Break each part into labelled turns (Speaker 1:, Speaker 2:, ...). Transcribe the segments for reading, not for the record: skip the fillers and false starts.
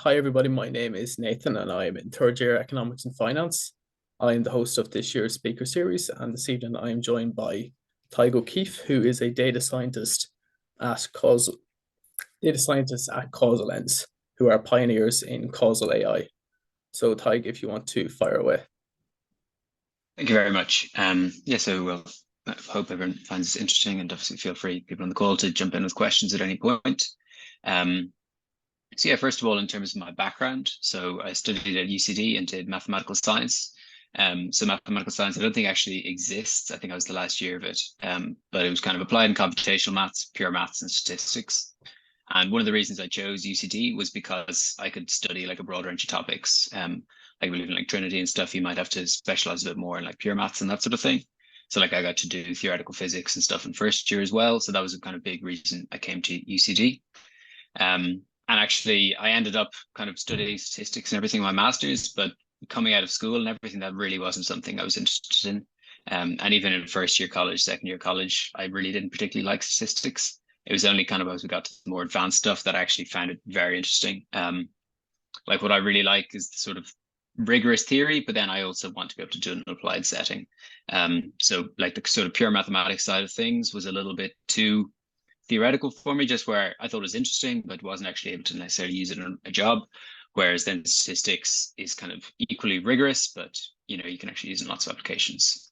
Speaker 1: Hi, everybody. My name is Nathan, and I am in third year economics and finance. I am the host of this year's speaker series, and this evening I am joined by Tadhg O'Keeffe, who is a data scientist at Causalens, who are pioneers in causal AI. So, Tadhg, if you want to fire away.
Speaker 2: Thank you very much. I hope everyone finds this interesting, and obviously feel free, people on the call, to jump in with questions at any point. First of all, in terms of my background, so I studied at UCD and did mathematical science. Mathematical science, I don't think actually exists. I think I was the last year of it, but it was kind of applied and computational maths, pure maths and statistics. And one of the reasons I chose UCD was because I could study like a broad range of topics. Like believe in like Trinity and stuff, you might have to specialize a bit more in like pure maths and that sort of thing. So like I got to do theoretical physics and stuff in first year as well. So that was a kind of big reason I came to UCD. And actually I ended up kind of studying statistics and everything in my master's, but coming out of school and everything, that really wasn't something I was interested in. And even in first year college, second year college, I really didn't particularly like statistics. It was only kind of as we got to the more advanced stuff that I actually found it very interesting. Like what I really like is the sort of rigorous theory, but then I also want to be able to do an applied setting. So like the sort of pure mathematics side of things was a little bit too theoretical for me, just where I thought it was interesting, but wasn't actually able to necessarily use it in a job. Whereas then statistics is kind of equally rigorous, but you can actually use it in lots of applications.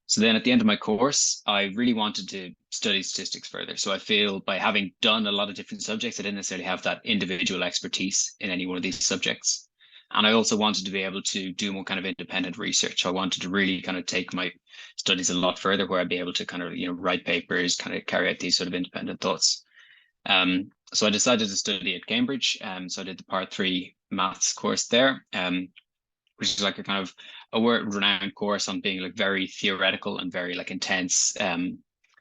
Speaker 2: So then at the end of my course, I really wanted to study statistics further. So I feel by having done a lot of different subjects, I didn't necessarily have that individual expertise in any one of these subjects. And I also wanted to be able to do more kind of independent research. I wanted to really kind of take my studies a lot further, where I'd be able to kind of, write papers, kind of carry out these sort of independent thoughts. So I decided to study at Cambridge. So I did the part 3 maths course there, which is like a kind of a world-renowned course on being like very theoretical and very like intense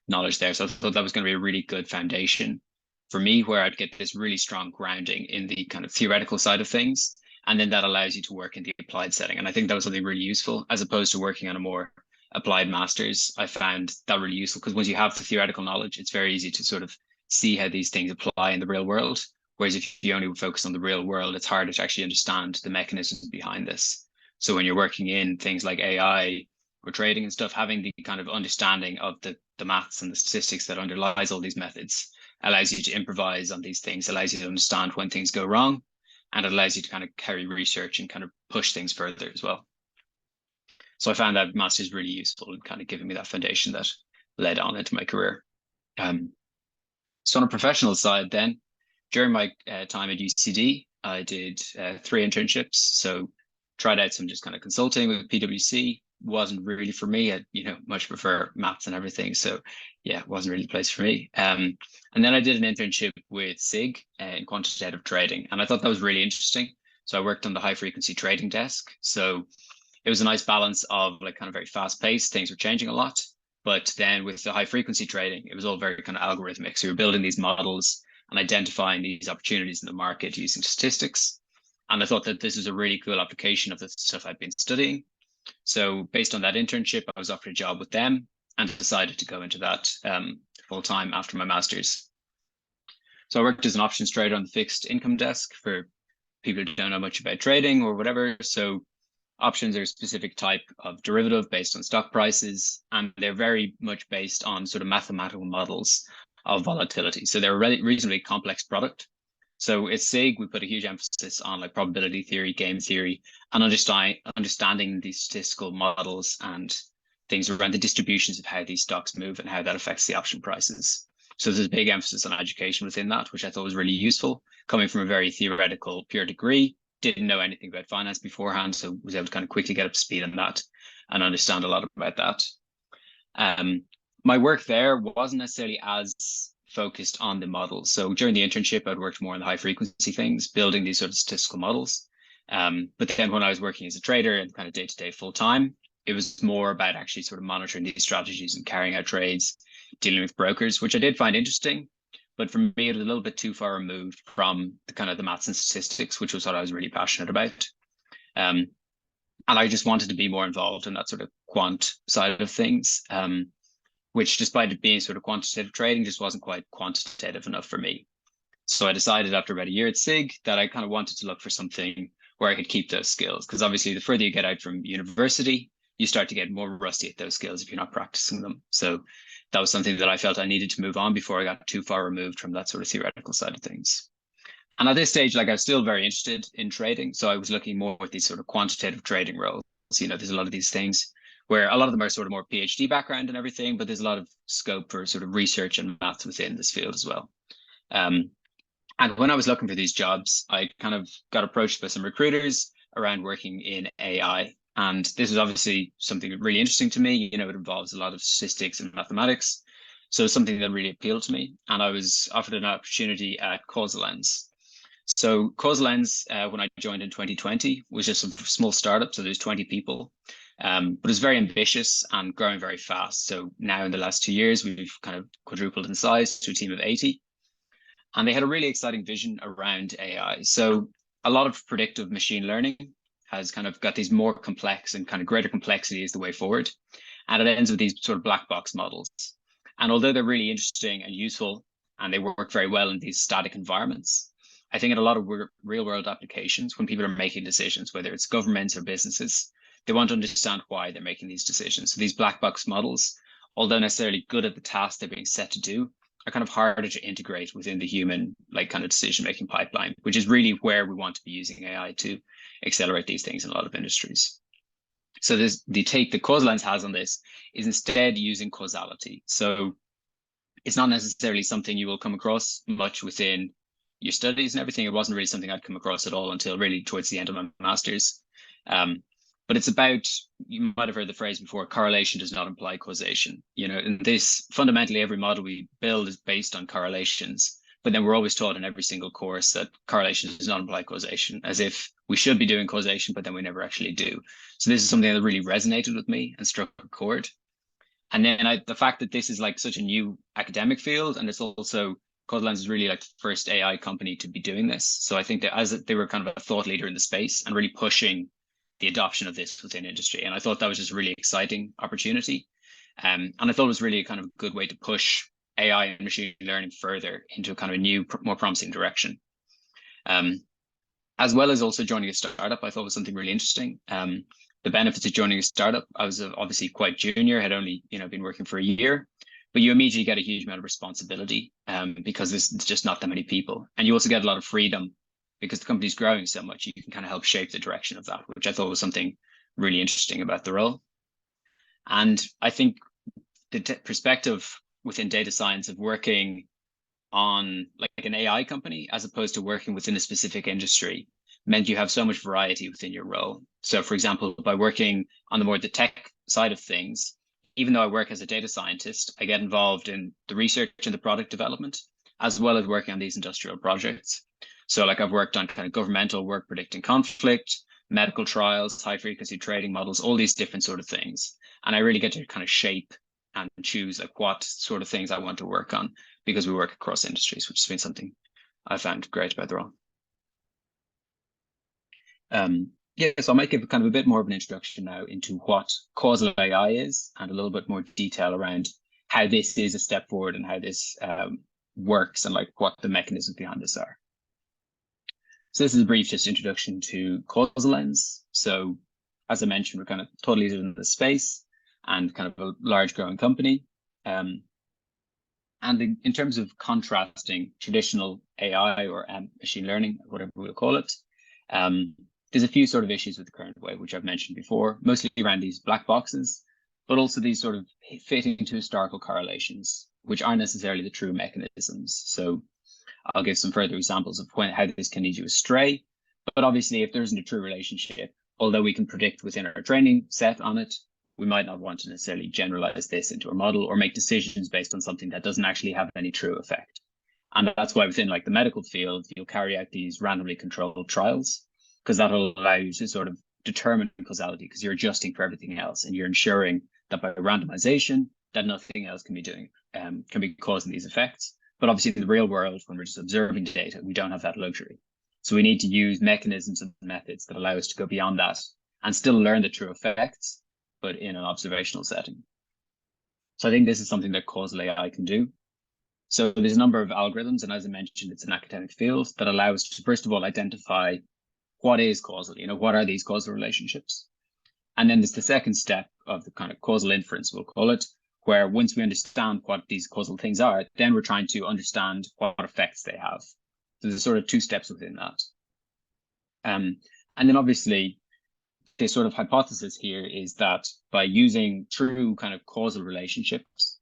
Speaker 2: knowledge there. So I thought that was going to be a really good foundation for me, where I'd get this really strong grounding in the kind of theoretical side of things. And then that allows you to work in the applied setting. And I think that was something really useful, as opposed to working on a more applied master's. I found that really useful because once you have the theoretical knowledge, it's very easy to sort of see how these things apply in the real world. Whereas if you only focus on the real world, it's harder to actually understand the mechanisms behind this. So when you're working in things like AI or trading and stuff, having the kind of understanding of the maths and the statistics that underlies all these methods allows you to improvise on these things, allows you to understand when things go wrong, and it allows you to kind of carry research and kind of push things further as well. So I found that master's really useful in kind of giving me that foundation that led on into my career. So on a professional side then, during my time at UCD, I did 3 internships. So tried out some just kind of consulting with PwC. Wasn't really for me. I much prefer maths and everything. So yeah, it wasn't really the place for me. And then I did an internship with SIG in quantitative trading. And I thought that was really interesting. So I worked on the high frequency trading desk. So it was a nice balance of like kind of very fast paced, things were changing a lot. But then with the high frequency trading, it was all very kind of algorithmic. So we were building these models and identifying these opportunities in the market using statistics. And I thought that this is a really cool application of the stuff I'd been studying. So based on that internship, I was offered a job with them and decided to go into that full time after my master's. So I worked as an options trader on the fixed income desk for people who don't know much about trading or whatever. So options are a specific type of derivative based on stock prices, and they're very much based on sort of mathematical models of volatility. So they're a reasonably complex product. So at SIG, we put a huge emphasis on like probability theory, game theory, and understanding these statistical models and things around the distributions of how these stocks move and how that affects the option prices. So there's a big emphasis on education within that, which I thought was really useful. Coming from a very theoretical, pure degree, didn't know anything about finance beforehand, so was able to kind of quickly get up to speed on that and understand a lot about that. My work there wasn't necessarily as focused on the models. So during the internship, I'd worked more on the high frequency things, building these sort of statistical models. But then when I was working as a trader and kind of day-to-day full time, it was more about actually sort of monitoring these strategies and carrying out trades, dealing with brokers, which I did find interesting. But for me, it was a little bit too far removed from the kind of the maths and statistics, which was what I was really passionate about. And I just wanted to be more involved in that sort of quant side of things. Which despite it being sort of quantitative trading, just wasn't quite quantitative enough for me. So I decided after about a year at SIG that I kind of wanted to look for something where I could keep those skills. Because obviously, the further you get out from university, you start to get more rusty at those skills if you're not practicing them. So that was something that I felt I needed to move on before I got too far removed from that sort of theoretical side of things. And at this stage, like I was still very interested in trading. So I was looking more at these sort of quantitative trading roles. You know, there's a lot of these things where a lot of them are sort of more PhD background and everything, but there's a lot of scope for sort of research and maths within this field as well. And when I was looking for these jobs, I kind of got approached by some recruiters around working in AI. And this was obviously something really interesting to me. You know, it involves a lot of statistics and mathematics. So it's something that really appealed to me. And I was offered an opportunity at Causalens. So Causalens, when I joined in 2020, was just a small startup. So there's 20 people, but it's very ambitious and growing very fast. So now in the last 2 years, we've kind of quadrupled in size to a team of 80. And they had a really exciting vision around AI. So a lot of predictive machine learning has kind of got these more complex and kind of greater complexity is the way forward. And it ends with these sort of black box models. And although they're really interesting and useful, and they work very well in these static environments, I think in a lot of real world applications, when people are making decisions, whether it's governments or businesses, they want to understand why they're making these decisions. So these black box models, although necessarily good at the task they're being set to do, are kind of harder to integrate within the human like kind of decision-making pipeline, which is really where we want to be using AI to accelerate these things in a lot of industries. So the take that Causalens has on this is instead using causality. So it's not necessarily something you will come across much within your studies and everything. It wasn't really something I'd come across at all until really towards the end of my master's. But it's about, you might have heard the phrase before, correlation does not imply causation. You know, and this fundamentally every model we build is based on correlations, but then we're always taught in every single course that correlation does not imply causation, as if we should be doing causation, but then we never actually do. So this is something that really resonated with me and struck a chord. And then the fact that this is like such a new academic field, and it's also Causalens is really like the first AI company to be doing this. So I think that as they were kind of a thought leader in the space and really pushing the adoption of this within industry. And I thought that was just a really exciting opportunity. And I thought it was really a kind of good way to push AI and machine learning further into a kind of a new, more promising direction. As well as also joining a startup, I thought was something really interesting. The benefits of joining a startup, I was obviously quite junior, had only been working for a year, but you immediately get a huge amount of responsibility because there's just not that many people. And you also get a lot of freedom because the company's growing so much, you can kind of help shape the direction of that, which I thought was something really interesting about the role. And I think the perspective within data science of working on like an AI company, as opposed to working within a specific industry, meant you have so much variety within your role. So for example, by working on the tech side of things, even though I work as a data scientist, I get involved in the research and the product development, as well as working on these industrial projects. So like I've worked on kind of governmental work, predicting conflict, medical trials, high frequency trading models, all these different sort of things. And I really get to kind of shape and choose like what sort of things I want to work on because we work across industries, which has been something I found great about the role. So I might give kind of a bit more of an introduction now into what causal AI is and a little bit more detail around how this is a step forward and how this works and like what the mechanisms behind this are. So this is a brief just introduction to Causalens. So as I mentioned, we're kind of totally in the space and kind of a large growing company. And in terms of contrasting traditional AI or machine learning, whatever we'll call it, there's a few sort of issues with the current way, which I've mentioned before, mostly around these black boxes, but also these sort of fitting to historical correlations, which aren't necessarily the true mechanisms. So I'll give some further examples of how this can lead you astray. But obviously, if there isn't a true relationship, although we can predict within our training set on it, we might not want to necessarily generalize this into a model or make decisions based on something that doesn't actually have any true effect. And that's why within like the medical field, you'll carry out these randomly controlled trials, because that'll allow you to sort of determine causality, because you're adjusting for everything else and you're ensuring that by randomization, that nothing else can be causing these effects. But obviously in the real world, when we're just observing data, we don't have that luxury. So we need to use mechanisms and methods that allow us to go beyond that and still learn the true effects, but in an observational setting. So I think this is something that causal AI can do. So there's a number of algorithms, and as I mentioned, it's an academic field that allows us to, first of all, identify what is causal, what are these causal relationships? And then there's the second step of the kind of causal inference, we'll call it, where once we understand what these causal things are, then we're trying to understand what effects they have. So there's sort of two steps within that. And then obviously, the sort of hypothesis here is that by using true kind of causal relationships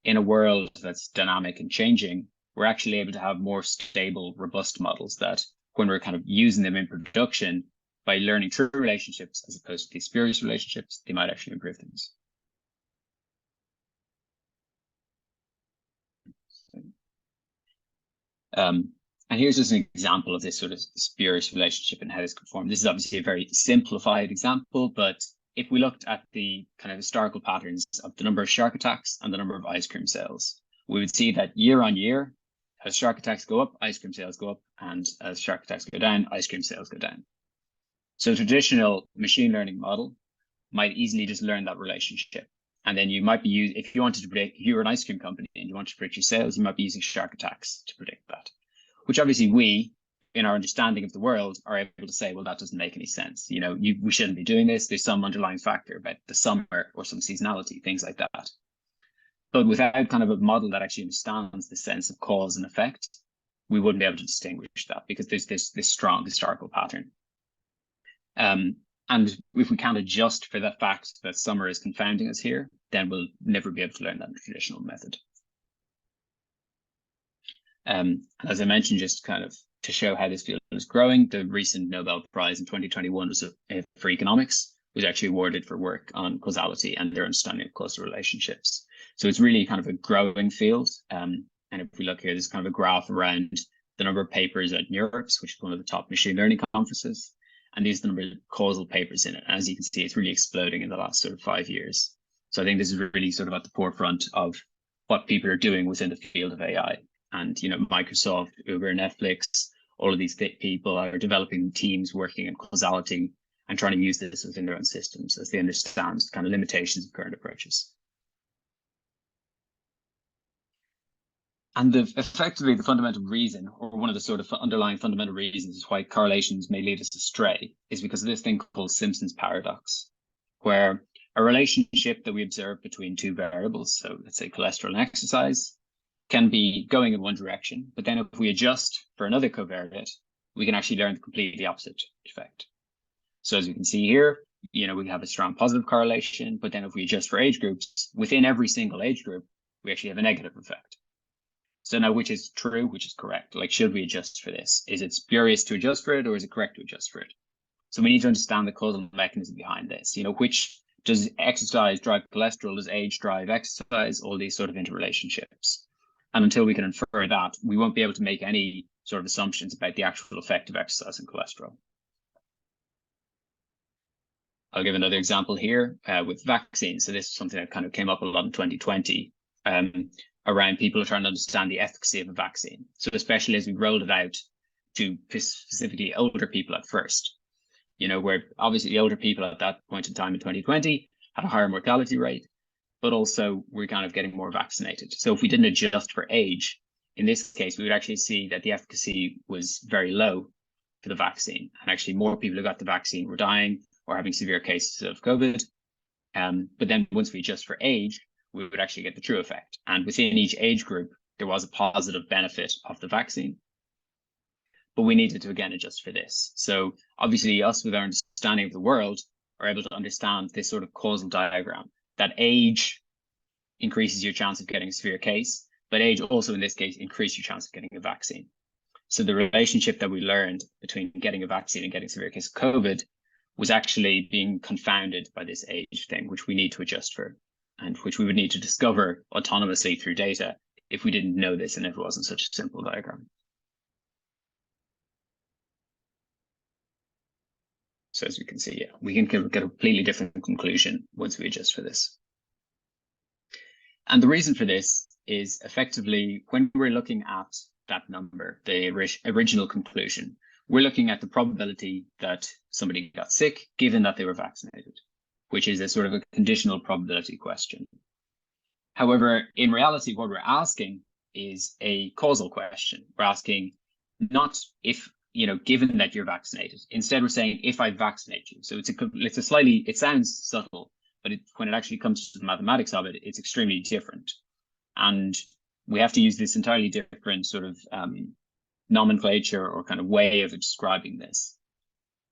Speaker 2: in a world that's dynamic and changing, we're actually able to have more stable, robust models that when we're kind of using them in production, by learning true relationships as opposed to these spurious relationships, they might actually improve things. And here's just an example of this sort of spurious relationship and how this could form. This is obviously a very simplified example, but if we looked at the kind of historical patterns of the number of shark attacks and the number of ice cream sales, we would see that year on year, as shark attacks go up, ice cream sales go up, and as shark attacks go down, ice cream sales go down. So a traditional machine learning model might easily just learn that relationship. And then you might be if you wanted to predict, if you were an ice cream company and you wanted to predict your sales, you might be using shark attacks to predict that, which obviously we, in our understanding of the world, are able to say, well, that doesn't make any sense. We shouldn't be doing this. There's some underlying factor about the summer or some seasonality, things like that. But without kind of a model that actually understands the sense of cause and effect, we wouldn't be able to distinguish that because there's this strong historical pattern. And if we can't adjust for the fact that summer is confounding us here, then we'll never be able to learn that in the traditional method. As I mentioned, just kind of to show how this field is growing, the recent Nobel Prize in 2021 was for economics, was actually awarded for work on causality and their understanding of causal relationships. So it's really kind of a growing field. And if we look here, there's kind of a graph around the number of papers at NeurIPS, which is one of the top machine learning conferences. And these are the number of causal papers in it. And as you can see, it's really exploding in the last sort of 5 years. So I think this is really sort of at the forefront of what people are doing within the field of AI. And, Microsoft, Uber, Netflix, all of these people are developing teams working in causality and trying to use this within their own systems as they understand the kind of limitations of current approaches. And effectively, the fundamental reason, or one of the sort of underlying fundamental reasons why correlations may lead us astray is because of this thing called Simpson's paradox, where a relationship that we observe between two variables, so let's say cholesterol and exercise, can be going in one direction, but then if we adjust for another covariate, we can actually learn the completely opposite effect. So as you can see here, we have a strong positive correlation, but then if we adjust for age groups, within every single age group, we actually have a negative effect. So now, which is true, which is correct? Like, should we adjust for this? Is it spurious to adjust for it, or is it correct to adjust for it? So we need to understand the causal mechanism behind this. Which does exercise drive cholesterol? Does age drive exercise? All these sort of interrelationships. And until we can infer that, we won't be able to make any sort of assumptions about the actual effect of exercise and cholesterol. I'll give another example here with vaccines. So this is something that kind of came up a lot in 2020. Around people trying to understand the efficacy of a vaccine. So especially as we rolled it out to specifically older people at first, where obviously the older people at that point in time in 2020 had a higher mortality rate, but also we're kind of getting more vaccinated. So if we didn't adjust for age, in this case, we would actually see that the efficacy was very low for the vaccine. And actually more people who got the vaccine were dying or having severe cases of COVID. But then once we adjust for age, we would actually get the true effect. And within each age group, there was a positive benefit of the vaccine. But we needed to, again, adjust for this. So obviously us with our understanding of the world are able to understand this sort of causal diagram, that age increases your chance of getting a severe case, but age also in this case increases your chance of getting a vaccine. So the relationship that we learned between getting a vaccine and getting a severe case of COVID was actually being confounded by this age thing, which we need to adjust for, and which we would need to discover autonomously through data if we didn't know this and if it wasn't such a simple diagram. So as we can see, yeah, we can get a completely different conclusion once we adjust for this. And the reason for this is effectively when we're looking at that number, the original conclusion, we're looking at the probability that somebody got sick given that they were vaccinated, which is a sort of a conditional probability question. However, in reality, what we're asking is a causal question. We're asking not if, given that you're vaccinated. Instead, we're saying if I vaccinate you. So it's a slightly, it sounds subtle, but when it actually comes to the mathematics of it, it's extremely different. And we have to use this entirely different sort of nomenclature or kind of way of describing this,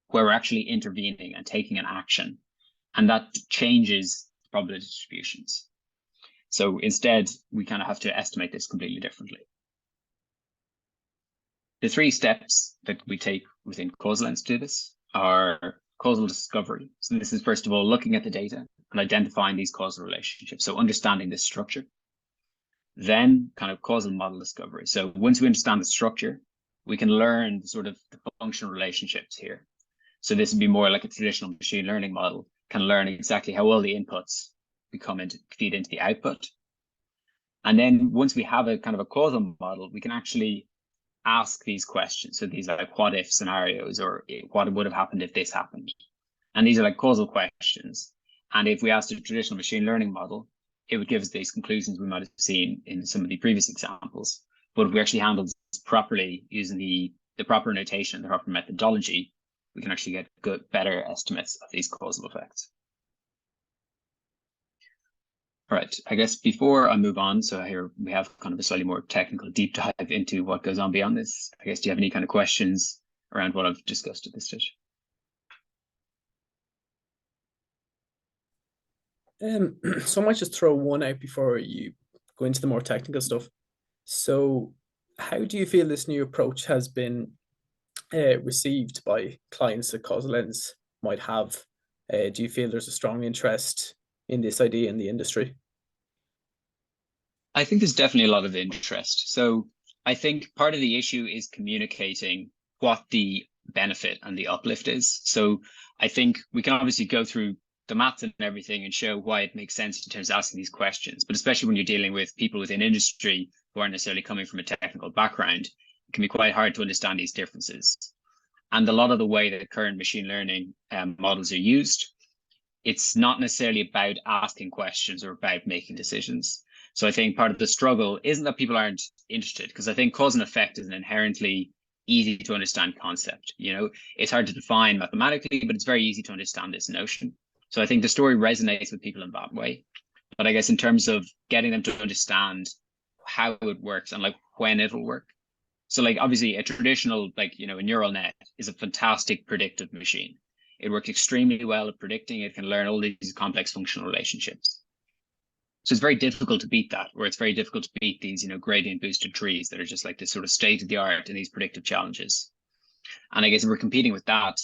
Speaker 2: where we're actually intervening and taking an action, and that changes probability distributions. So instead, we kind of have to estimate this completely differently. The 3 steps that we take within Causalens to do this are causal discovery. So this is, first of all, looking at the data and identifying these causal relationships. So understanding this structure. Then kind of causal model discovery. So once we understand the structure, we can learn sort of the functional relationships here. So this would be more like a traditional machine learning model, can learn exactly how all the inputs feed into the output. And then once we have a kind of a causal model, we can actually ask these questions. So these are like what if scenarios, or what would have happened if this happened. And these are like causal questions. And if we asked a traditional machine learning model, it would give us these conclusions we might have seen in some of the previous examples. But if we actually handle this properly using the proper notation, the proper methodology, we can actually get better estimates of these causal effects. All right, I guess before I move on, so here we have kind of a slightly more technical deep dive into what goes on beyond this. I guess, do you have any kind of questions around what I've discussed at this stage?
Speaker 1: So I might just throw one out before you go into the more technical stuff. So how do you feel this new approach has been received by clients that Causalens might have? Do you feel there's a strong interest in this idea in the industry?
Speaker 2: I think there's definitely a lot of interest. So I think part of the issue is communicating what the benefit and the uplift is. So I think we can obviously go through the maths and everything and show why it makes sense in terms of asking these questions. But especially when you're dealing with people within industry who aren't necessarily coming from a technical background, it can be quite hard to understand these differences. And a lot of the way that current machine learning models are used, it's not necessarily about asking questions or about making decisions. So I think part of the struggle isn't that people aren't interested, because I think cause and effect is an inherently easy to understand concept. It's hard to define mathematically, but it's very easy to understand this notion. So I think the story resonates with people in that way. But I guess in terms of getting them to understand how it works and like when it'll work. So like obviously a traditional a neural net is a fantastic predictive machine. It works extremely well at predicting. It can learn all these complex functional relationships. So it's very difficult to beat that, or it's very difficult to beat these, gradient boosted trees that are just like this sort of state of the art in these predictive challenges. And I guess if we're competing with that,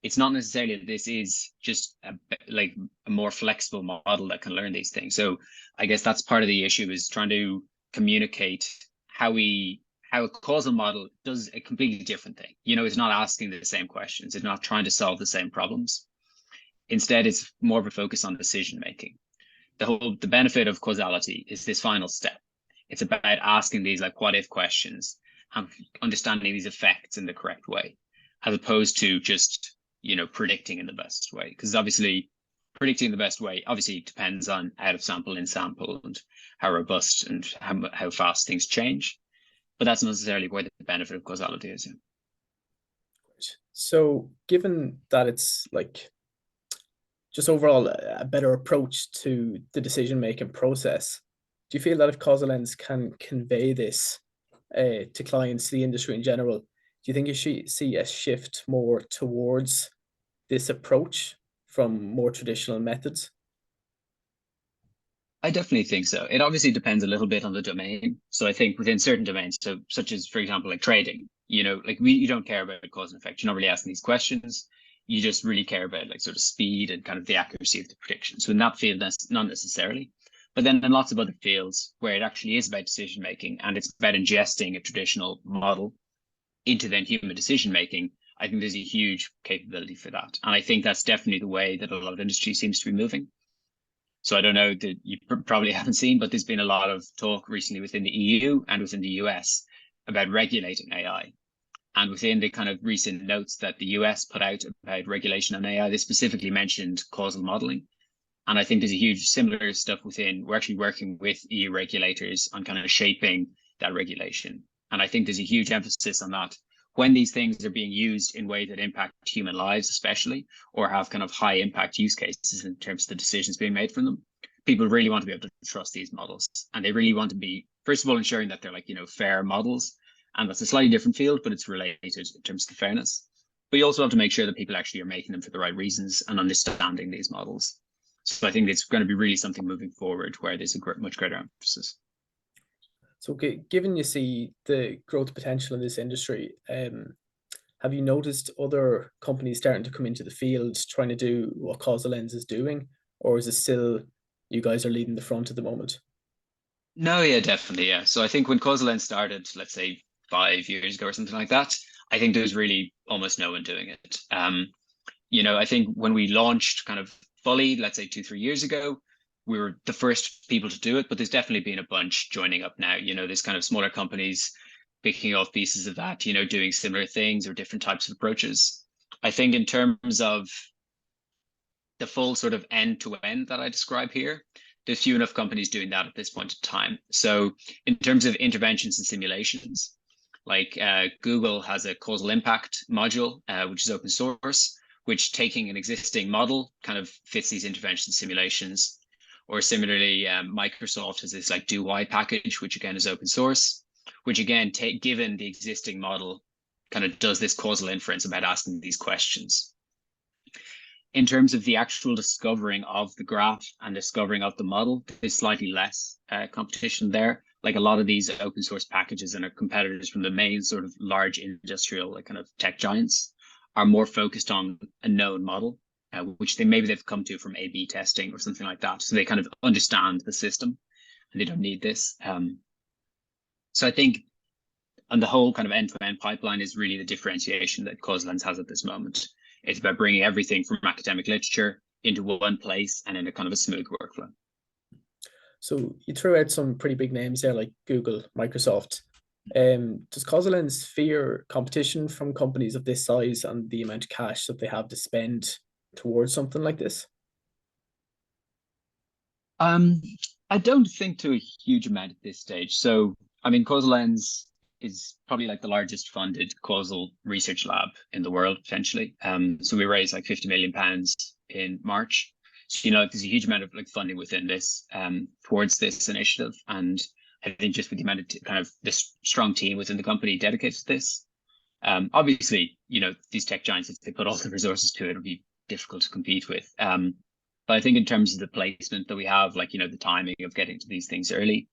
Speaker 2: it's not necessarily that this is just a more flexible model that can learn these things. So I guess that's part of the issue, is trying to communicate how a causal model does a completely different thing. It's not asking the same questions. It's not trying to solve the same problems. Instead, it's more of a focus on decision making. The benefit of causality is this final step. It's about asking these like what if questions and understanding these effects in the correct way, as opposed to just predicting in the best way. Because obviously predicting the best way obviously depends on out of sample, in sample, and how robust and how fast things change. But that's not necessarily where the benefit of causality is.
Speaker 1: So given that it's like just overall a better approach to the decision-making process, do you feel that if Causalens can convey this to clients, the industry in general, do you think you should see a shift more towards this approach from more traditional methods?
Speaker 2: I definitely think so. It obviously depends a little bit on the domain. So I think within certain domains, so such as, for example, like trading, you don't care about cause and effect. You're not really asking these questions. You just really care about like sort of speed and kind of the accuracy of the prediction. So in that field, that's not necessarily. But then in lots of other fields where it actually is about decision making and it's about ingesting a traditional model into then human decision making, I think there's a huge capability for that. And I think that's definitely the way that a lot of industry seems to be moving. So I don't know that you probably haven't seen, but there's been a lot of talk recently within the EU and within the US about regulating AI. And within the kind of recent notes that the US put out about regulation on AI, they specifically mentioned causal modeling. And I think there's a huge similar stuff we're actually working with EU regulators on kind of shaping that regulation. And I think there's a huge emphasis on that when these things are being used in ways that impact human lives, especially, or have kind of high impact use cases in terms of the decisions being made from them. People really want to be able to trust these models, and they really want to be, first of all, ensuring that they're like, fair models. And that's a slightly different field, but it's related in terms of the fairness. But you also have to make sure that people actually are making them for the right reasons and understanding these models. So I think it's going to be really something moving forward where there's a much greater emphasis.
Speaker 1: So given you see the growth potential in this industry, have you noticed other companies starting to come into the field trying to do what Causalens is doing? Or is it still you guys are leading the front at the moment?
Speaker 2: No, yeah, definitely. Yeah. So I think when Causalens started, let's say 5 years ago or something like that, I think there was really almost no one doing it. I think when we launched kind of fully, let's say 2-3 years ago, we were the first people to do it, but there's definitely been a bunch joining up now. There's kind of smaller companies picking off pieces of that, doing similar things or different types of approaches. I think in terms of the full sort of end to end that I describe here, there's few enough companies doing that at this point in time. So in terms of interventions and simulations, like Google has a causal impact module, which is open source, which taking an existing model kind of fits these intervention simulations. Or similarly, Microsoft has this like do-why package, which again is open source, which again, given the existing model, kind of does this causal inference about asking these questions. In terms of the actual discovering of the graph and discovering of the model, there's slightly less competition there. Like a lot of these open source packages and our competitors from the main sort of large industrial like kind of tech giants are more focused on a known model, which they've come to from A/B testing or something like that. So they kind of understand the system and they don't need this. So I think on the whole kind of end-to-end pipeline is really the differentiation that Causalens has at this moment. It's about bringing everything from academic literature into one place and in a kind of a smooth workflow.
Speaker 1: So you threw out some pretty big names there like Google, Microsoft. Does Causalens fear competition from companies of this size and the amount of cash that they have to spend towards something like this?
Speaker 2: I don't think to a huge amount at this stage. So, I mean, Causalens is probably like the largest funded causal research lab in the world, potentially. So we raised like 50 million pounds in March. So, there's a huge amount of like funding within this towards this initiative. And I think just with the amount of kind of this strong team within the company dedicated to this, obviously, these tech giants, if they put all the resources to it, it'll be difficult to compete with. But I think in terms of the placement that we have, like, the timing of getting to these things early,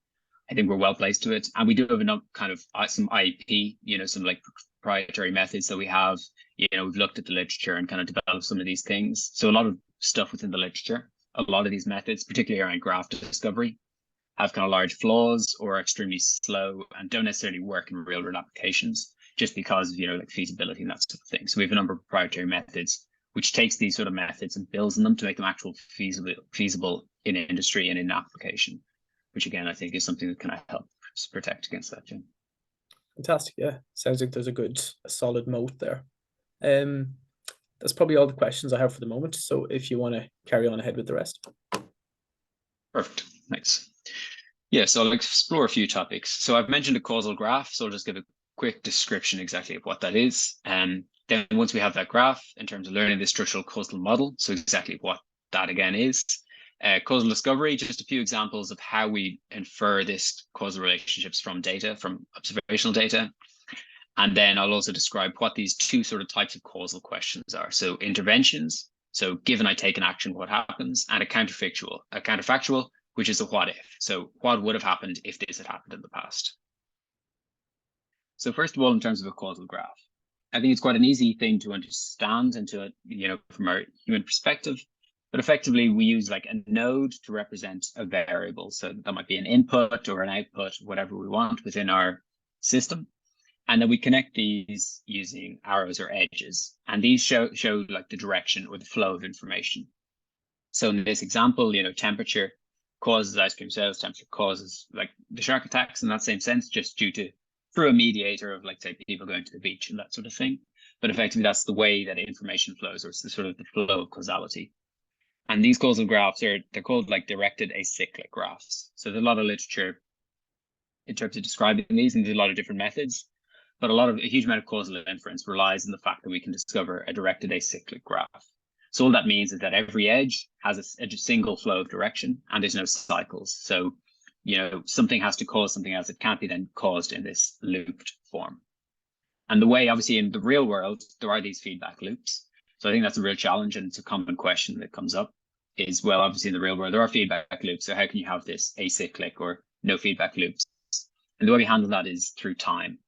Speaker 2: I think we're well placed to it. And we do have enough kind of some IP, some like proprietary methods that we have. We've looked at the literature and kind of developed some of these things. So a lot of stuff within the literature, a lot of these methods, particularly around graph discovery, have kind of large flaws or are extremely slow and don't necessarily work in real world applications just because of, like feasibility and that sort of thing. So we have a number of proprietary methods, which takes these sort of methods and builds on them to make them actual feasible in industry and in application, which again, I think is something that can help us protect against that. Yeah.
Speaker 1: Fantastic. Yeah. Sounds like there's a solid moat there. That's probably all the questions I have for the moment. So if you want to carry on ahead with the rest.
Speaker 2: Perfect. Thanks. Yeah, so I'll explore a few topics. So I've mentioned a causal graph, so I'll just give a quick description exactly of what that is. And then once we have that graph in terms of learning the structural causal model, so exactly what that again is, causal discovery, just a few examples of how we infer this causal relationships from data, from observational data. And then I'll also describe what these two sort of types of causal questions are. So interventions, so given I take an action, what happens? And a counterfactual, which is a what if. So what would have happened if this had happened in the past? So first of all, in terms of a causal graph, I think it's quite an easy thing to understand and to, from our human perspective. But effectively, we use like a node to represent a variable. So that might be an input or an output, whatever we want within our system. And then we connect these using arrows or edges. And these show like the direction or the flow of information. So in this example, temperature causes ice cream sales, temperature causes like the shark attacks in that same sense, just through a mediator of like, say, people going to the beach and that sort of thing. But effectively, that's the way that information flows, or it's the sort of the flow of causality. And they're called like directed acyclic graphs. So there's a lot of literature in terms of describing these, and there's a lot of different methods. But a huge amount of causal inference relies on the fact that we can discover a directed acyclic graph. So all that means is that every edge has a single flow of direction, and there's no cycles. So, something has to cause something else. It can't be then caused in this looped form. And the way, obviously, in the real world, there are these feedback loops. So I think that's a real challenge, and it's a common question that comes up is, well, obviously in the real world, there are feedback loops. So how can you have this acyclic or no feedback loops? And the way we handle that is through time.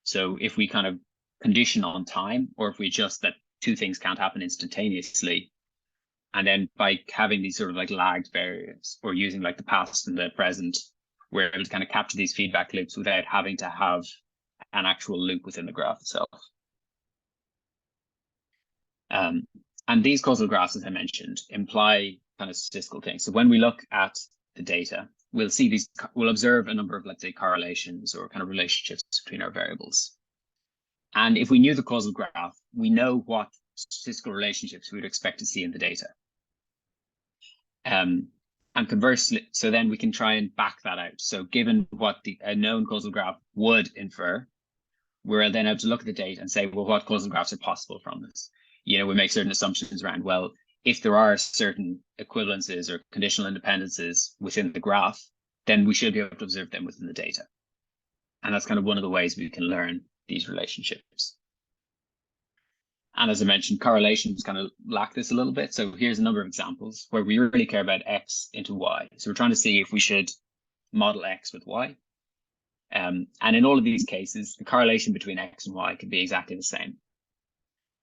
Speaker 2: So if we kind of condition on time, or if we adjust that two things can't happen instantaneously, and then by having these sort of like lagged variables or using like the past and the present, we're able to kind of capture these feedback loops without having to have an actual loop within the graph itself. And these causal graphs, as I mentioned, imply kind of statistical things. So when we look at the data, we'll observe a number of, let's say, correlations or kind of relationships between our variables. And if we knew the causal graph, we know what statistical relationships we would expect to see in the data. And conversely, so then we can try and back that out. So given what a known causal graph would infer, we're then able to look at the data and say, well, what causal graphs are possible from this? We make certain assumptions around, well, if there are certain equivalences or conditional independences within the graph, then we should be able to observe them within the data. And that's kind of one of the ways we can learn these relationships. And as I mentioned, correlations kind of lack this a little bit. So here's a number of examples where we really care about X into Y. So we're trying to see if we should model X with Y. And in all of these cases, the correlation between X and Y can be exactly the same.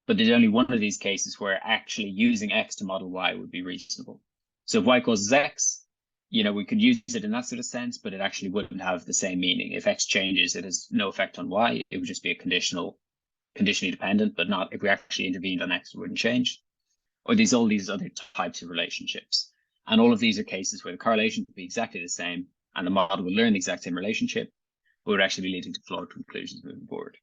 Speaker 2: But there's only one of these cases where actually using X to model Y would be reasonable. So if Y causes X, we could use it in that sort of sense, but it actually wouldn't have the same meaning. If X changes, it has no effect on Y. It would just be conditionally dependent, but not if we actually intervened on X, it wouldn't change. Or all these other types of relationships. And all of these are cases where the correlation would be exactly the same, and the model would learn the exact same relationship, but would actually be leading to flawed conclusions moving forward.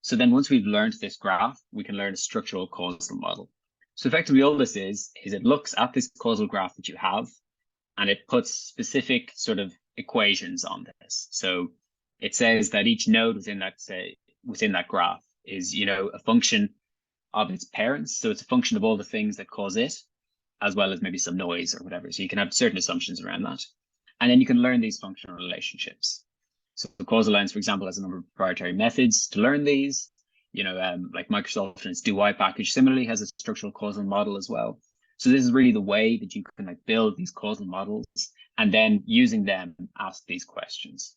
Speaker 2: So then once we've learned this graph, we can learn a structural causal model. So effectively all this is it looks at this causal graph that you have, and it puts specific sort of equations on this. So it says that each node within that graph is, a function of its parents. So it's a function of all the things that cause it, as well as maybe some noise or whatever. So you can have certain assumptions around that. And then you can learn these functional relationships. So Causalens, for example, has a number of proprietary methods to learn these. Like Microsoft and its do-y package similarly has a structural causal model as well. So this is really the way that you can build these causal models, and then using them ask these questions.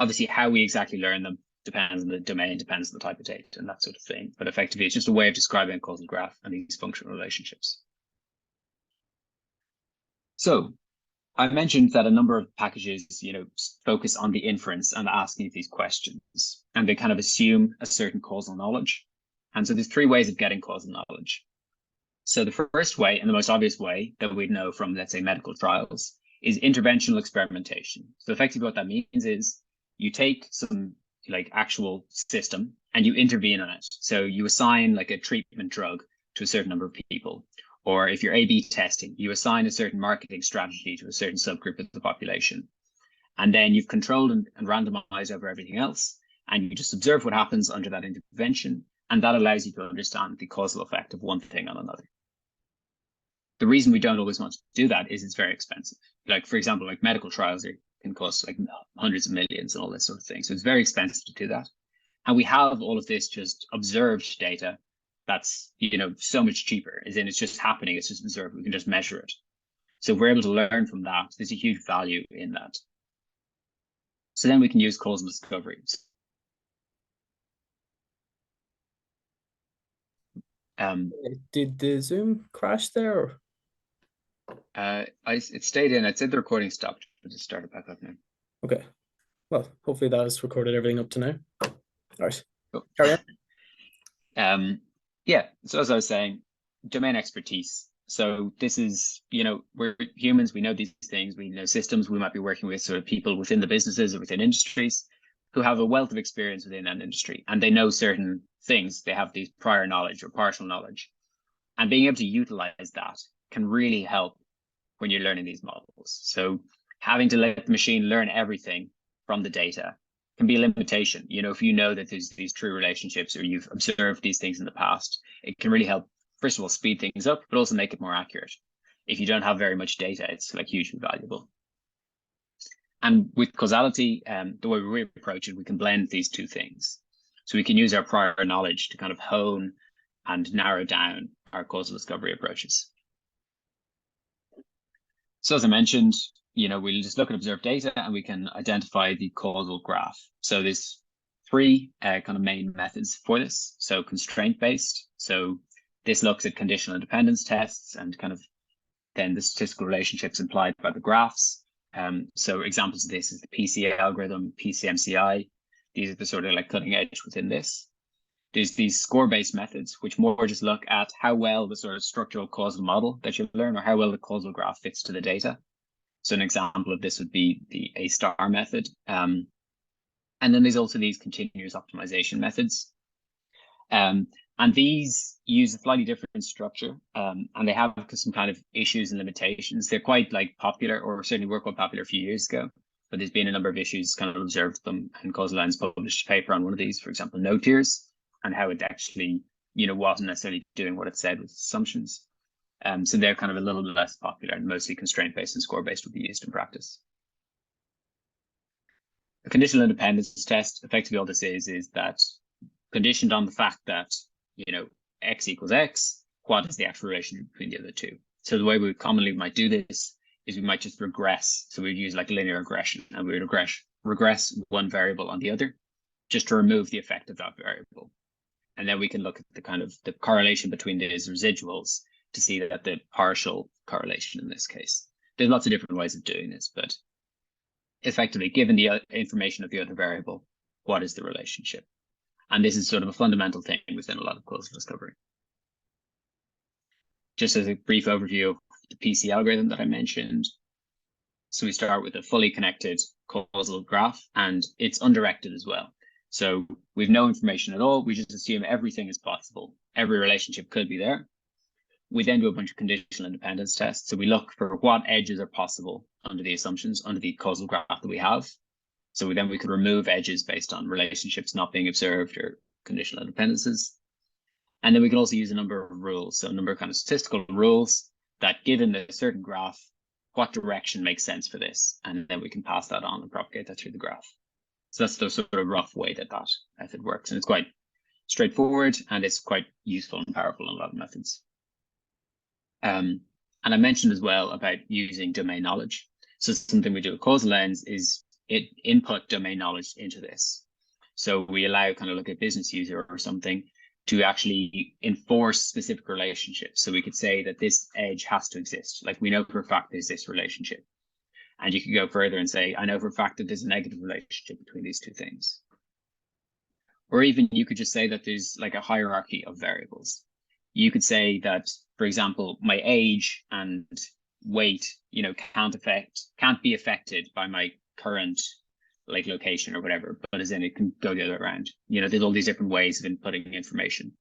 Speaker 2: Obviously, how we exactly learn them depends on the domain, depends on the type of data and that sort of thing. But effectively, it's just a way of describing a causal graph and these functional relationships. So I mentioned that a number of packages, focus on the inference and asking these questions, and they kind of assume a certain causal knowledge. And so there's three ways of getting causal knowledge. So the first way, and the most obvious way that we'd know from, let's say, medical trials, is interventional experimentation. So effectively what that means is you take some actual system and you intervene on it. So you assign like a treatment drug to a certain number of people. Or if you're A/B testing, you assign a certain marketing strategy to a certain subgroup of the population. And then you've controlled and randomized over everything else. And you just observe what happens under that intervention. And that allows you to understand the causal effect of one thing on another. The reason we don't always want to do that is it's very expensive. Like, for example, like medical trials can cost like hundreds of millions and all this sort of thing. So it's very expensive to do that. And we have all of this just observed data that's, so much cheaper, as in it's just happening, it's just observed, we can just measure it. So if we're able to learn from that, there's a huge value in that. So then we can use causal discoveries.
Speaker 1: Did the Zoom crash there?
Speaker 2: It stayed in. I'd say the recording stopped, but it started back up now.
Speaker 1: Okay. Well, hopefully that has recorded everything up to now. All right.
Speaker 2: Cool.
Speaker 1: Carry on.
Speaker 2: Yeah. So as I was saying, domain expertise. So this is, we're humans, we know these things, we know systems, we might be working with sort of people within the businesses or within industries who have a wealth of experience within that industry, and they know certain things. They have these prior knowledge or partial knowledge, and being able to utilize that can really help when you're learning these models. So having to let the machine learn everything from the data can be a limitation. You know, if you know that there's these true relationships or you've observed these things in the past, it can really help, first of all, speed things up, but also make it more accurate. If you don't have very much data, it's like hugely valuable. And with causality, the way we approach it, we can blend these two things. So we can use our prior knowledge to kind of hone and narrow down our causal discovery approaches. So as I mentioned, you know, we'll just look at observed data and we can identify the causal graph. So there's three kind of main methods for this. So constraint-based. So this looks at conditional independence tests and kind of then the statistical relationships implied by the graphs. So examples of this is the PC algorithm, PCMCI. These are the sort of like cutting edge within this. There's these score-based methods, which more just look at how well the sort of structural causal model that you learn or how well the causal graph fits to the data. So an example of this would be the A* method. And then there's also these continuous optimization methods. And these use a slightly different structure, and they have some kind of issues and limitations. They're quite like popular, or certainly were quite popular a few years ago, but there's been a number of issues kind of observed them, and Causalens published a paper on one of these, for example, node tiers, and how it actually, you know, wasn't necessarily doing what it said with assumptions. So they're kind of a little bit less popular, and mostly constraint-based and score-based would be used in practice. A conditional independence test, effectively all this is that conditioned on the fact that, you know, x equals x, what is the actual relation between the other two? So the way we commonly might do this is we might just regress. So we'd use like linear regression, and we would regress one variable on the other just to remove the effect of that variable. And then we can look at the kind of the correlation between these residuals to see that the partial correlation in this case. There's lots of different ways of doing this, but effectively, given the information of the other variable, what is the relationship? And this is sort of a fundamental thing within a lot of causal discovery. Just as a brief overview of the PC algorithm that I mentioned. So we start with a fully connected causal graph, and it's undirected as well. So we've no information at all. We just assume everything is possible. Every relationship could be there. We then do a bunch of conditional independence tests. So we look for what edges are possible under the assumptions, under the causal graph that we have. So we could remove edges based on relationships not being observed or conditional independences. And then we can also use a number of rules. So a number of kind of statistical rules that, given a certain graph, what direction makes sense for this? And then we can pass that on and propagate that through the graph. So that's the sort of rough way that that method works. And it's quite straightforward, and it's quite useful and powerful in a lot of methods. And I mentioned as well about using domain knowledge. So something we do with Causalens is input domain knowledge into this. So we allow kind of like a business user or something to actually enforce specific relationships. So we could say that this edge has to exist. Like, we know for a fact there's this relationship. And you could go further and say, I know for a fact that there's a negative relationship between these two things. Or even you could just say that there's like a hierarchy of variables. You could say that, for example, my age and weight, you know, can't be affected by my current like location or whatever, but as in it can go the other way around. You know, there's all these different ways of inputting information.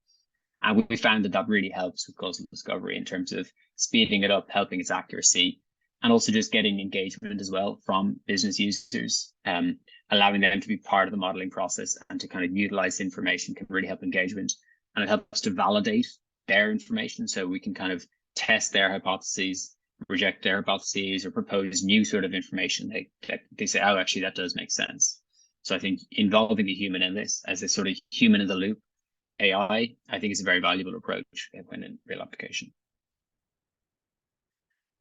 Speaker 2: And we found that that really helps with causal discovery in terms of speeding it up, helping its accuracy, and also just getting engagement as well from business users, allowing them to be part of the modeling process and to kind of utilize information can really help engagement. And it helps to validate their information, so we can kind of test their hypotheses, reject their hypotheses, or propose new sort of information that they say, oh, actually, that does make sense. So I think involving the human in this as a sort of human in the loop AI, I think is a very valuable approach when in real application.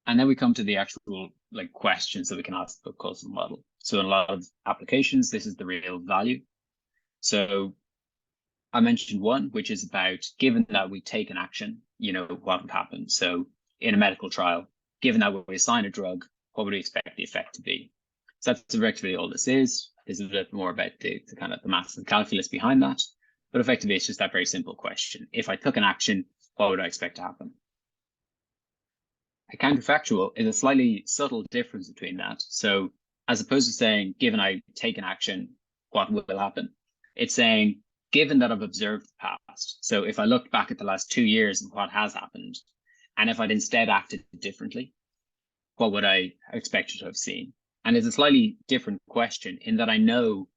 Speaker 2: And then we come to the actual like questions that we can ask the causal model. So in a lot of applications, this is the real value. So I mentioned one, which is about, given that we take an action, you know, what would happen? So in a medical trial, given that we assign a drug, what would we expect the effect to be? So that's effectively all this is. There's a bit more about the kind of the maths and calculus behind that. But effectively, it's just that very simple question. If I took an action, what would I expect to happen? A counterfactual is a slightly subtle difference between that. So as opposed to saying, given I take an action, what will happen? It's saying, given that I've observed the past. So if I looked back at the last 2 years and what has happened, and if I'd instead acted differently, what would I expect to have seen? And it's a slightly different question in that I know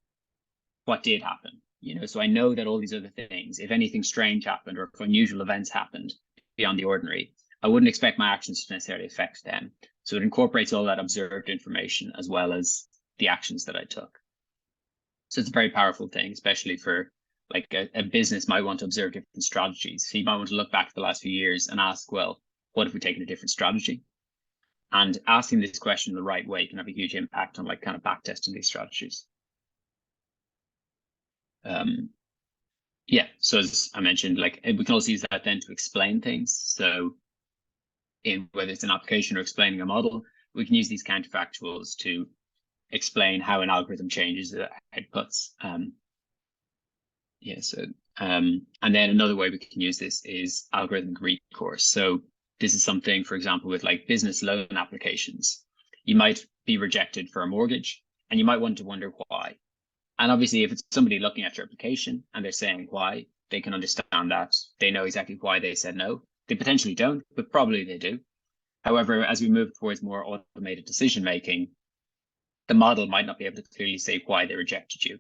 Speaker 2: what did happen, so I know that all these other things, if anything strange happened or if unusual events happened beyond the ordinary, I wouldn't expect my actions to necessarily affect them. So it incorporates all that observed information as well as the actions that I took. So it's a very powerful thing, especially for like a business might want to observe different strategies. So you might want to look back at the last few years and ask, well, what if we taken a different strategy? And asking this question the right way can have a huge impact on like kind of back testing these strategies. Yeah, so as I mentioned, like we can also use that then to explain things. So in whether it's an application or explaining a model, we can use these counterfactuals to explain how an algorithm changes the outputs. And then another way we can use this is algorithmic recourse. So this is something, for example, with like business loan applications. You might be rejected for a mortgage and you might want to wonder why. And obviously, if it's somebody looking at your application and they're saying why, they can understand that. They know exactly why they said no. They potentially don't, but probably they do. However, as we move towards more automated decision making, the model might not be able to clearly say why they rejected you,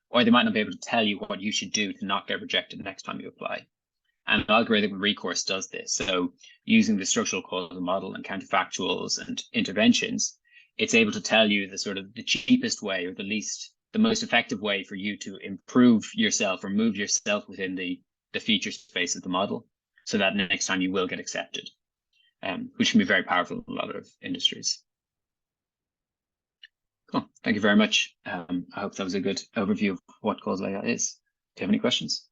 Speaker 2: or they might not be able to tell you what you should do to not get rejected next time you apply. And algorithmic recourse does this. So using the structural causal model and counterfactuals and interventions, it's able to tell you the sort of the cheapest way or the most effective way for you to improve yourself or move yourself within the feature space of the model so that next time you will get accepted, which can be very powerful in a lot of industries. Cool. Thank you very much. I hope that was a good overview of what causal AI is. Do you have any questions?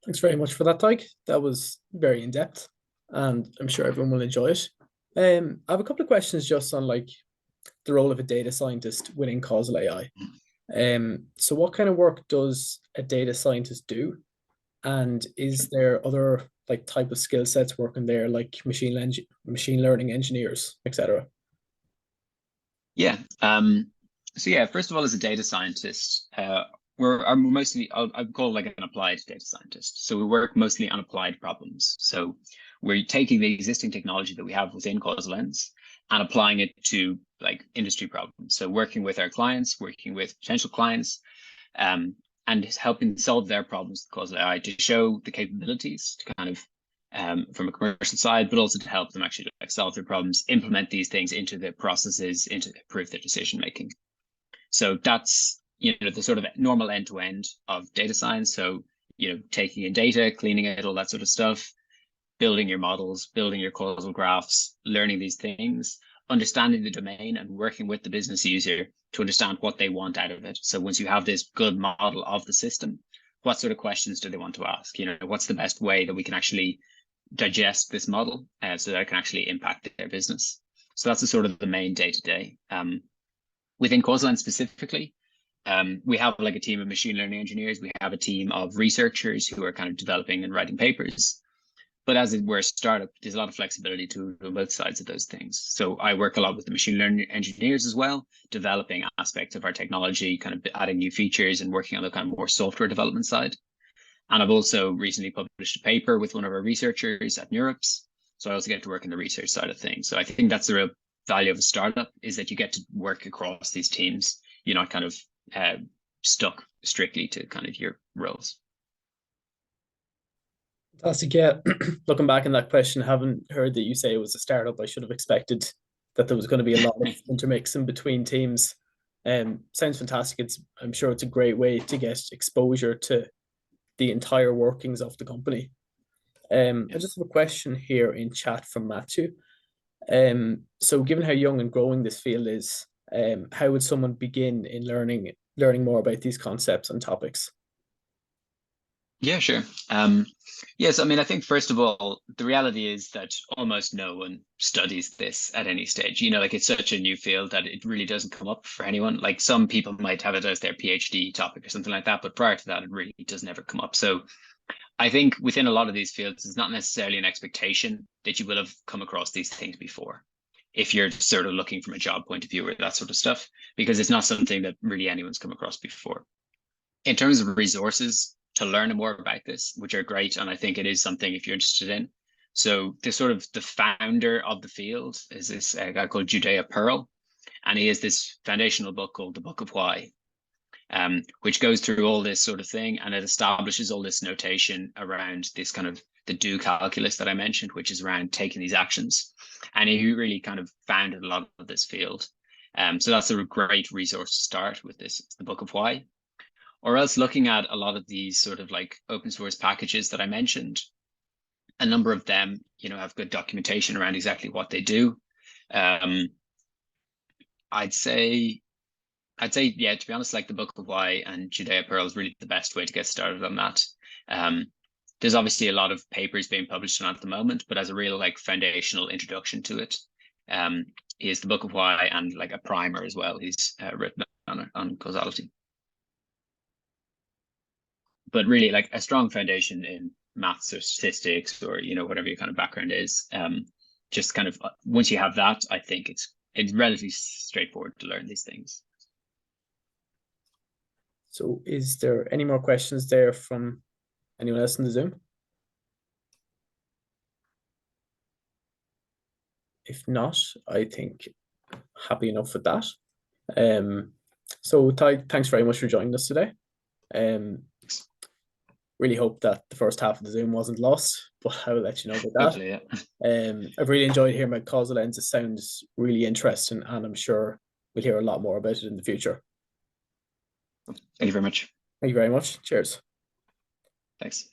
Speaker 1: Thanks very much for that, Tadhg. That was very in-depth, and I'm sure everyone will enjoy it. I have a couple of questions just on like the role of a data scientist within causal AI. So what kind of work does a data scientist do? And is there other like type of skill sets working there, like machine learning engineers, etc.?
Speaker 2: Yeah. So yeah, first of all, as a data scientist, we're mostly, I'd call like an applied data scientist. So we work mostly on applied problems. So we're taking the existing technology that we have within Causalens and applying it to like industry problems. So working with our clients, working with potential clients, and helping solve their problems with causal AI to show the capabilities to kind of from a commercial side, but also to help them actually like solve their problems, implement these things into their processes, into improve their decision making. So that's the sort of normal end to end of data science. So taking in data, cleaning it, all that sort of stuff, building your models, building your causal graphs, learning these things, understanding the domain and working with the business user to understand what they want out of it. So once you have this good model of the system, what sort of questions do they want to ask? What's the best way that we can actually digest this model so that it can actually impact their business? So that's the sort of the main day-to-day. Within Causalens specifically, we have like a team of machine learning engineers. We have a team of researchers who are kind of developing and writing papers. But as we're a startup, there's a lot of flexibility to both sides of those things. So I work a lot with the machine learning engineers as well, developing aspects of our technology, kind of adding new features and working on the kind of more software development side. And I've also recently published a paper with one of our researchers at NeurIPS. So I also get to work in the research side of things. So I think that's the real value of a startup, is that you get to work across these teams. You're not kind of stuck strictly to kind of your roles.
Speaker 1: Fantastic. Yeah. Looking back on that question, having heard that you say it was a startup, I should have expected that there was going to be a lot of intermixing between teams. Sounds fantastic. I'm sure it's a great way to get exposure to the entire workings of the company. I just have a question here in chat from Matthew. So given how young and growing this field is, how would someone begin in learning more about these concepts and topics?
Speaker 2: Yeah, sure. Yes, I mean, I think first of all, the reality is that almost no one studies this at any stage. Like it's such a new field that it really doesn't come up for anyone. Like some people might have it as their PhD topic or something like that, but prior to that, it really does never come up. So I think within a lot of these fields, it's not necessarily an expectation that you will have come across these things before, if you're sort of looking from a job point of view or that sort of stuff, because it's not something that really anyone's come across before. In terms of resources to learn more about this, which are great, and I think it is something if you're interested in, So the sort of the founder of the field is this guy called Jade Owl, and he has this foundational book called The Book of Why, which goes through all this sort of thing, and it establishes all this notation around this kind of the do calculus that I mentioned, which is around taking these actions. And he really kind of founded a lot of this field. So that's a great resource to start with this, the Book of Why. Or else looking at a lot of these sort of like open source packages that I mentioned, a number of them, have good documentation around exactly what they do. I'd say, yeah, to be honest, like the Book of Why and Jade Owl is really the best way to get started on that. There's obviously a lot of papers being published on it at the moment, but as a real like foundational introduction to it, is the Book of Why and like a primer as well. He's written on causality. But really, like a strong foundation in maths or statistics or whatever your kind of background is. Just kind of once you have that, I think it's relatively straightforward to learn these things.
Speaker 1: So is there any more questions there from anyone else in the Zoom? If not, I think happy enough with that. So Tadhg, thanks very much for joining us today. Really hope that the first half of the Zoom wasn't lost, but I will let you know about that.
Speaker 2: Hopefully, yeah.
Speaker 1: I've really enjoyed hearing about Causalens. It sounds really interesting, and I'm sure we'll hear a lot more about it in the future.
Speaker 2: Thank you very much.
Speaker 1: Thank you very much. Cheers.
Speaker 2: Thanks.